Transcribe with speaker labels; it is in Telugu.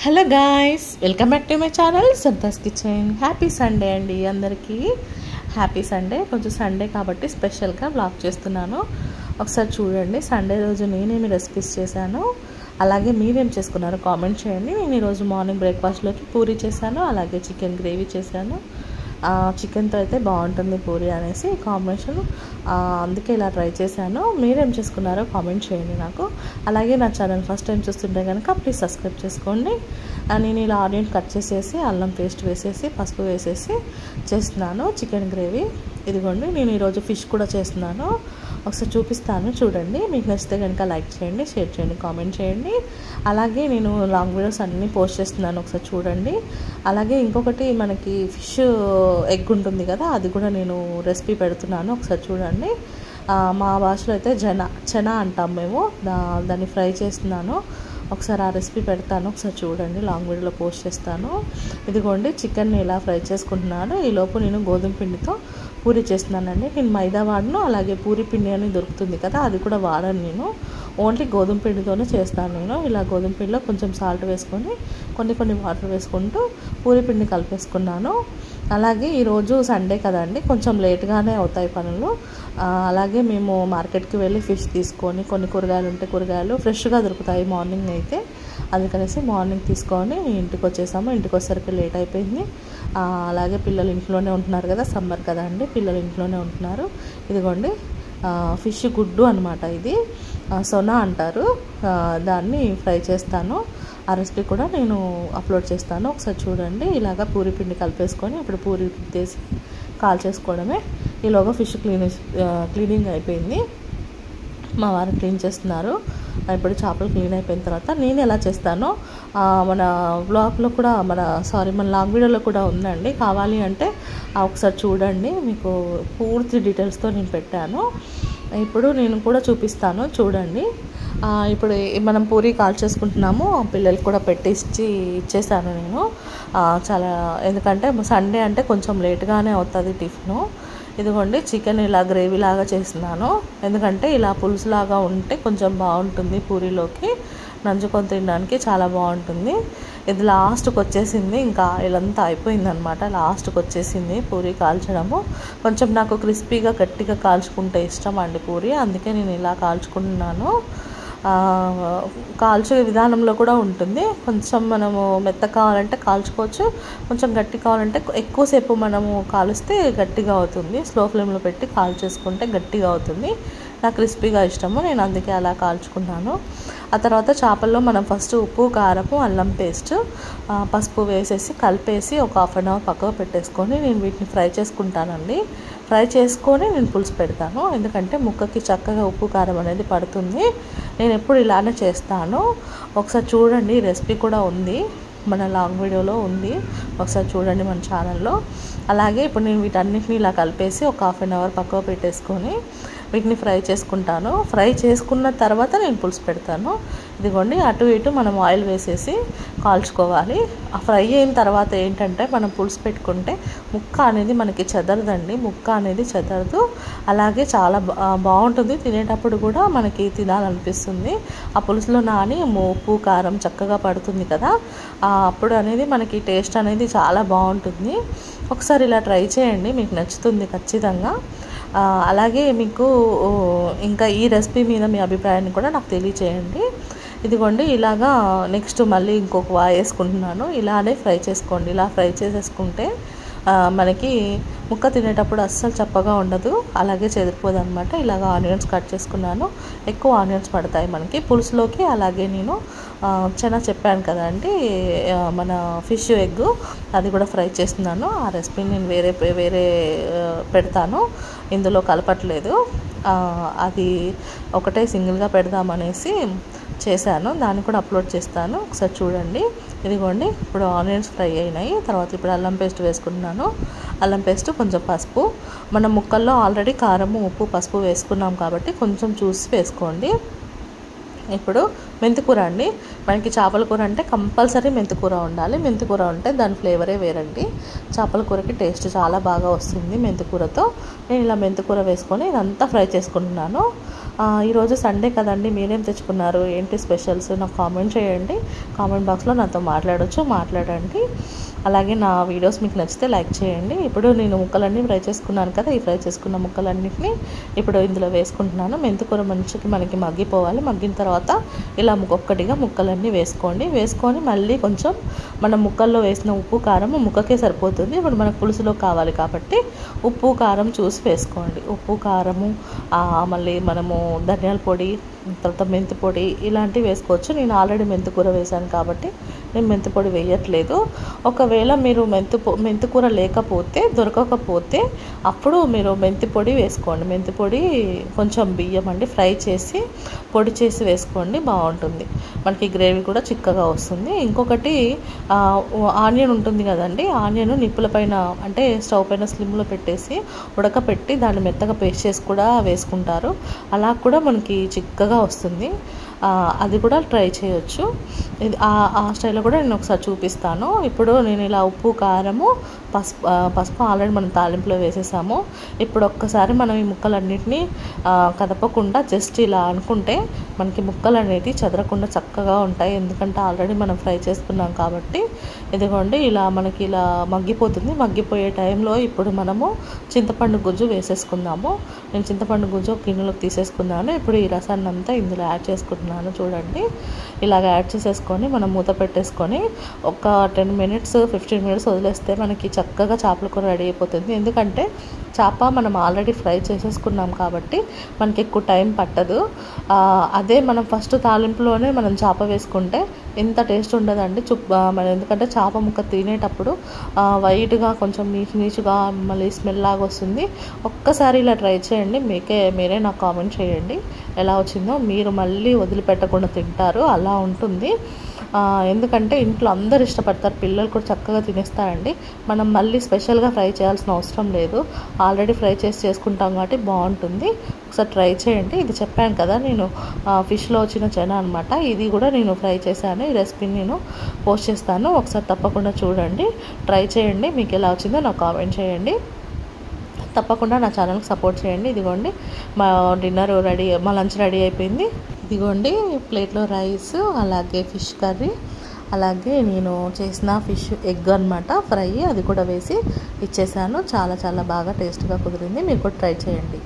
Speaker 1: Hello guys, welcome back to my channel సర్దాస్ kitchen. Happy Sunday అండి అందరికీ. Happy Sunday. కొంచెం సండే కాబట్టి స్పెషల్గా వ్లాగ్ చేస్తున్నాను. ఒకసారి చూడండి సండే రోజు నేనేమి రెసిపీస్ చేశాను, అలాగే మీరేం చేసుకున్నారో కామెంట్ చేయండి. నేను ఈరోజు మార్నింగ్ బ్రేక్ఫాస్ట్లోకి పూరీ చేశాను, అలాగే చికెన్ గ్రేవీ చేశాను. చికెన్తో అయితే బాగుంటుంది పూరీ అనేసి కాంబినేషన్, అందుకే ఇలా ట్రై చేశాను. మీరేం చేసుకున్నారో కామెంట్ చేయండి నాకు. అలాగే నా ఛానల్ ఫస్ట్ టైం చూస్తుంటే కనుక ప్లీజ్ సబ్స్క్రైబ్ చేసుకోండి. నేను ఇలా ఆనియన్ కట్ చేసేసి అల్లం పేస్ట్ వేసేసి పసుపు వేసేసి చేస్తున్నాను చికెన్ గ్రేవీ. ఇదిగోండి, నేను ఈరోజు ఫిష్ కూడా చేస్తున్నాను. ఒకసారి చూపిస్తాను చూడండి. మీకు నచ్చితే కనుక లైక్ చేయండి, షేర్ చేయండి, కామెంట్ చేయండి. అలాగే నేను లాంగ్ వీడియోస్ అన్నీ పోస్ట్ చేస్తున్నాను, ఒకసారి చూడండి. అలాగే ఇంకొకటి మనకి ఫిష్ ఎగ్ ఉంటుంది కదా, అది కూడా నేను రెసిపీ పెడుతున్నాను, ఒకసారి చూడండి. మా భాషలో అయితే చెనా అంటాం మేము. దాన్ని ఫ్రై చేస్తున్నాను. ఒకసారి ఆ రెసిపీ పెడతాను, ఒకసారి చూడండి. లాంగ్ వీడియోలో పోస్ట్ చేస్తాను. ఇదిగోండి, చికెన్ని ఇలా ఫ్రై చేసుకుంటున్నాను. ఈలోపు నేను గోధుమ పిండితో పూరీ చేస్తున్నానండి. నేను మైదా వాడను, అలాగే పూరీ పిండి అని దొరుకుతుంది కదా, అది కూడా వాడను. నేను ఓన్లీ గోధుమ పిండితోనే చేస్తాను. నేను ఇలా గోధుమ పిండిలో కొంచెం సాల్ట్ వేసుకొని కొన్ని వాటర్ వేసుకుంటూ పూరీ పిండి కలిపేసుకున్నాను. అలాగే ఈరోజు సండే కదండి, కొంచెం లేట్గానే అవుతాయి పనులు. అలాగే మేము మార్కెట్కి వెళ్ళి ఫిష్ తీసుకొని, కొన్ని కూరగాయలు ఉంటే కూరగాయలు ఫ్రెష్గా దొరుకుతాయి మార్నింగ్ అయితే, అందుకనేసి మార్నింగ్ తీసుకొని ఇంటికి వచ్చేసాము. ఇంటికి వచ్చేసరికి లేట్ అయిపోయింది. అలాగే పిల్లలు ఇంట్లోనే ఉంటున్నారు కదా, సమ్మర్ కదా అండి, పిల్లలు ఇంట్లోనే ఉంటున్నారు. ఇదిగోండి, ఫిష్ గుడ్డు అనమాట, ఇది సొనా అంటారు. దాన్ని ఫ్రై చేస్తాను. ఆ రెసిపీ కూడా నేను అప్లోడ్ చేస్తాను, ఒకసారి చూడండి. ఇలాగ పూరీ పిండి కలిపేసుకొని ఇప్పుడు పూరీ తీసి కాల్ చేసుకోవడమే. ఈలోగా ఫిష్ క్లీనింగ్ అయిపోయింది, మా వారు క్లీన్ చేస్తున్నారు. ఇప్పుడు చేపలు క్లీన్ అయిపోయిన తర్వాత నేను ఎలా చేస్తానో మన బ్లాగ్లో కూడా మన లాంగ్ వీడియోలో కూడా ఉందండి. కావాలి అంటే ఒకసారి చూడండి, మీకు పూర్తి డీటెయిల్స్తో నేను పెట్టాను. ఇప్పుడు నేను కూడా చూపిస్తాను చూడండి. ఇప్పుడు మనం పూరీ కాల్ చేసుకుంటున్నాము, పిల్లలకి కూడా ఇచ్చేసాను నేను. ఎందుకంటే సండే అంటే కొంచెం లేట్గానే అవుతుంది టిఫిను. ఇదిగోండి, చికెన్ ఇలా గ్రేవీ లాగా చేస్తున్నాను. ఎందుకంటే ఇలా పులుసులాగా ఉంటే కొంచెం బాగుంటుంది, పూరీలోకి నంజుకొని తినడానికి చాలా బాగుంటుంది. ఇది లాస్ట్కి వచ్చేసింది, ఇంకా ఇదంతా అయిపోయిందనమాట. లాస్ట్కి వచ్చేసింది పూరీ కాల్చడము. కొంచెం నాకు క్రిస్పీగా గట్టిగా కాల్చుకుంటే ఇష్టం అండి పూరీ, అందుకే నేను ఇలా కాల్చుకుంటున్నాను. కాల్చే విధానంలో కూడా ఉంటుంది. కొంచెం మనము మెత్తగా కావాలంటే కాల్చుకోవచ్చు, కొంచెం గట్టి కావాలంటే ఎక్కువసేపు మనము కాలుస్తే గట్టిగా అవుతుంది. స్లో ఫ్లేమ్లో పెట్టి కాల్చేసుకుంటే గట్టిగా అవుతుంది. నాకు క్రిస్పీగా ఇష్టము, నేను అందుకే అలా కాల్చుకున్నాను. ఆ తర్వాత చేపల్లో మనం ఫస్ట్ ఉప్పు, కారము, అల్లం పేస్ట్, పసుపు వేసేసి కలిపేసి ఒక హాఫ్ అన్ అవర్ పక్కకు పెట్టేసుకొని నేను వీటిని ఫ్రై చేసుకుంటానండి. ఫ్రై చేసుకొని నేను పులుసు పెడతాను, ఎందుకంటే ముక్కకి చక్కగా ఉప్పు కారం అనేది పడుతుంది. నేను ఎప్పుడు ఇలానే చేస్తాను. ఒకసారి చూడండి, రెసిపీ కూడా ఉంది మన లాంగ్ వీడియోలో ఉంది, ఒకసారి చూడండి మన ఛానల్లో. అలాగే ఇప్పుడు నేను వీటన్నిటిని ఇలా కలిపేసి ఒక హాఫ్ అన్ అవర్ పక్కకు పెట్టేసుకొని వీటిని ఫ్రై చేసుకుంటాను. ఫ్రై చేసుకున్న తర్వాత నేను పులుసు పెడతాను. ఇదిగోండి, అటు ఇటు మనం ఆయిల్ వేసేసి కాల్చుకోవాలి. ఆ ఫ్రై అయిన తర్వాత ఏంటంటే మనం పులుసు పెట్టుకుంటే ముక్క అనేది మనకి చెదరదండి, ముక్క అనేది చెదరదు. అలాగే చాలా బాగుంటుంది, తినేటప్పుడు కూడా మనకి తినాలనిపిస్తుంది. ఆ పులుసులో నాని ఉప్పు కారం చక్కగా పడుతుంది కదా, అప్పుడు అనేది మనకి టేస్ట్ అనేది చాలా బాగుంటుంది. ఒకసారి ఇలా ట్రై చేయండి, మీకు నచ్చుతుంది ఖచ్చితంగా. అలాగే మీకు ఇంకా ఈ రెసిపీ మీద మీ అభిప్రాయాన్ని కూడా నాకు తెలియచేయండి. ఇదిగోండి, ఇలాగా నెక్స్ట్ మళ్ళీ ఇంకొక వేసుకుంటున్నాను. ఇలానే ఫ్రై చేసుకోండి. ఇలా ఫ్రై చేసేసుకుంటే మనకి ముక్క తినేటప్పుడు అస్సలు చప్పగా ఉండదు, అలాగే చెదిరిపోదు అనమాట. ఇలాగ ఆనియన్స్ కట్ చేసుకున్నాను, ఎక్కువ ఆనియన్స్ పడతాయి మనకి పులుసులోకి. అలాగే నేను చెప్పాను కదండి, మన ఫిష్ ఎగ్ అది కూడా ఫ్రై చేస్తున్నాను. ఆ రెసిపీని నేను వేరే పెడతాను, ఇందులో కలపట్లేదు. అది ఒకటే సింగిల్గా పెడదామనేసి చేశాను, దాన్ని కూడా అప్లోడ్ చేస్తాను, ఒకసారి చూడండి. ఇదిగోండి, ఇప్పుడు ఆనియన్స్ ఫ్రై అయినాయి. తర్వాత ఇప్పుడు అల్లం పేస్ట్ వేసుకుంటున్నాను. అల్లం పేస్ట్, కొంచెం పసుపు. మన ముక్కల్లో ఆల్రెడీ కారము, ఉప్పు, పసుపు వేసుకున్నాం కాబట్టి కొంచెం చూసి వేసుకోండి. ఇప్పుడు మెంతికూర అండి, మనకి చేపల కూర అంటే కంపల్సరీ మెంతికూర ఉండాలి. మెంతికూర ఉంటే దాని ఫ్లేవరే వేరండి, చేపల కూరకి టేస్ట్ చాలా బాగా వస్తుంది మెంతికూరతో. నేను ఇలా మెంతికూర వేసుకొని ఇదంతా ఫ్రై చేసుకుంటున్నాను. ఈరోజు సండే కదండి, మీరేం తెచ్చుకున్నారు, ఏంటి స్పెషల్స్ నాకు కామెంట్ చేయండి. కామెంట్ బాక్స్లో నాతో మాట్లాడండి. అలాగే నా వీడియోస్ మీకు నచ్చితే లైక్ చేయండి. ఇప్పుడు నేను ముక్కలన్నీ ఫ్రై చేసుకున్నాను కదా, ఈ ఫ్రై చేసుకున్న ముక్కలన్నింటినీ ఇప్పుడు ఇందులో వేసుకుంటున్నాను. మెంతికూర మనకి మగ్గిపోవాలి. మగ్గిన తర్వాత ఇలా ఒక్కొక్కటిగా ముక్కలన్నీ వేసుకొని మళ్ళీ కొంచెం మనం ముక్కల్లో వేసిన ఉప్పు కారం ముక్కకే సరిపోతుంది. ఇప్పుడు మనకు పులుసులో కావాలి కాబట్టి ఉప్పు కారం చూసి వేసుకోండి. ఉప్పు కారము మళ్ళీ మనము ధనియాల పొడి, తర్వాత మెంతి పొడి ఇలాంటివి వేసుకోవచ్చు. నేను ఆల్రెడీ మెంతికూర వేసాను కాబట్టి నేను మెంతి పొడి వేయట్లేదు. ఒకవేళ మీరు మెంతికూర దొరకకపోతే అప్పుడు మీరు మెంతి పొడి వేసుకోండి. మెంతి పొడి కొంచెం బియ్యం ఫ్రై చేసి పొడి చేసి వేసుకోండి, బాగుంటుంది. మనకి గ్రేవీ కూడా చిక్కగా వస్తుంది. ఇంకొకటి ఆనియన్ ఉంటుంది కదండి, ఆనియన్ నిప్పుల పైన అంటే స్టవ్ పైన స్లిమ్లో పెట్టేసి ఉడకపెట్టి దాన్ని మెత్తగా పేస్ట్ చేసి కూడా వేసుకుంటారు. అలా కూడా మనకి చిక్కగా వస్తుంది. అది కూడా ట్రై చేయొచ్చు. ఇది ఆ స్టైల్లో కూడా నేను ఒకసారి చూపిస్తాను. ఇప్పుడు నేను ఇలా ఉప్పు కారము పసుపు ఆల్రెడీ మనం తాలింపులో వేసేసాము. ఇప్పుడు ఒక్కసారి మనం ఈ ముక్కలన్నిటినీ కదపకుండా జస్ట్ ఇలా అనుకుంటే మనకి ముక్కలు అనేవి చెదరకుండా చక్కగా ఉంటాయి. ఎందుకంటే ఆల్రెడీ మనం ఫ్రై చేసుకున్నాం కాబట్టి. ఇదిగోండి ఇలా మనకి ఇలా మగ్గిపోతుంది. మగ్గిపోయే టైంలో ఇప్పుడు మనము చింతపండు గుజ్జు వేసేసుకుందాము. నేను చింతపండు గుజ్జు గిన్నెలోకి తీసేసుకున్నాను. ఇప్పుడు ఈ రసాన్ని అంతా ఇందులో యాడ్ చేసుకుంటున్నాను. చూడండి, ఇలాగ యాడ్ చేసేసుకొని మనం మూత పెట్టేసుకొని ఒక 10 minutes 15 minutes వదిలేస్తే మనకి చక్కగా చేపల కూర రెడీ అయిపోతుంది. ఎందుకంటే చేప మనం ఆల్రెడీ ఫ్రై చేసేసుకున్నాం కాబట్టి మనకి ఎక్కువ టైం పట్టదు. అదే మనం ఫస్ట్ తాలింపులోనే మనం చేప వేసుకుంటే ఎంత టేస్ట్ ఉండదండి. మనం ఎందుకంటే చేప ముక్క తినేటప్పుడు వైట్గా కొంచెం నీచుగా మళ్ళీ స్మెల్ లాగా వస్తుంది. ఒక్కసారి ఇలా ట్రై చేయండి, మీరే నాకు కామెంట్ చేయండి ఎలా వచ్చిందో. మీరు మళ్ళీ వదిలిపెట్టకుండా తింటారు, అలా ఉంటుంది. ఎందుకంటే ఇంట్లో అందరు ఇష్టపడతారు, పిల్లలు కూడా చక్కగా తినేస్తారండి. మనం మళ్ళీ స్పెషల్గా ఫ్రై చేయాల్సిన అవసరం లేదు, ఆల్రెడీ ఫ్రై చేసుకుంటాం కాబట్టి బాగుంటుంది. ఒకసారి ట్రై చేయండి. ఇది చెప్పాను కదా నేను ఫిష్లో వచ్చిన చెన అనమాట, ఇది కూడా నేను ఫ్రై చేశాను. ఈ రెసిపీని నేను పోస్ట్ చేస్తాను, ఒకసారి తప్పకుండా చూడండి, ట్రై చేయండి. మీకు ఎలా వచ్చిందో నాకు కామెంట్ చేయండి. తప్పకుండా నా ఛానల్కి సపోర్ట్ చేయండి. ఇదిగోండి మా లంచ్ రెడీ అయిపోయింది. ఇదిగోండి ప్లేట్లో రైస్, అలాగే ఫిష్ కర్రీ, అలాగే నేను చేసిన ఫిష్ ఎగ్ అనమాట ఫ్రై, అది కూడా వేసి ఇచ్చేసాను. చాలా చాలా బాగా టేస్ట్గా కుదిరింది. మీరు కూడా ట్రై చేయండి.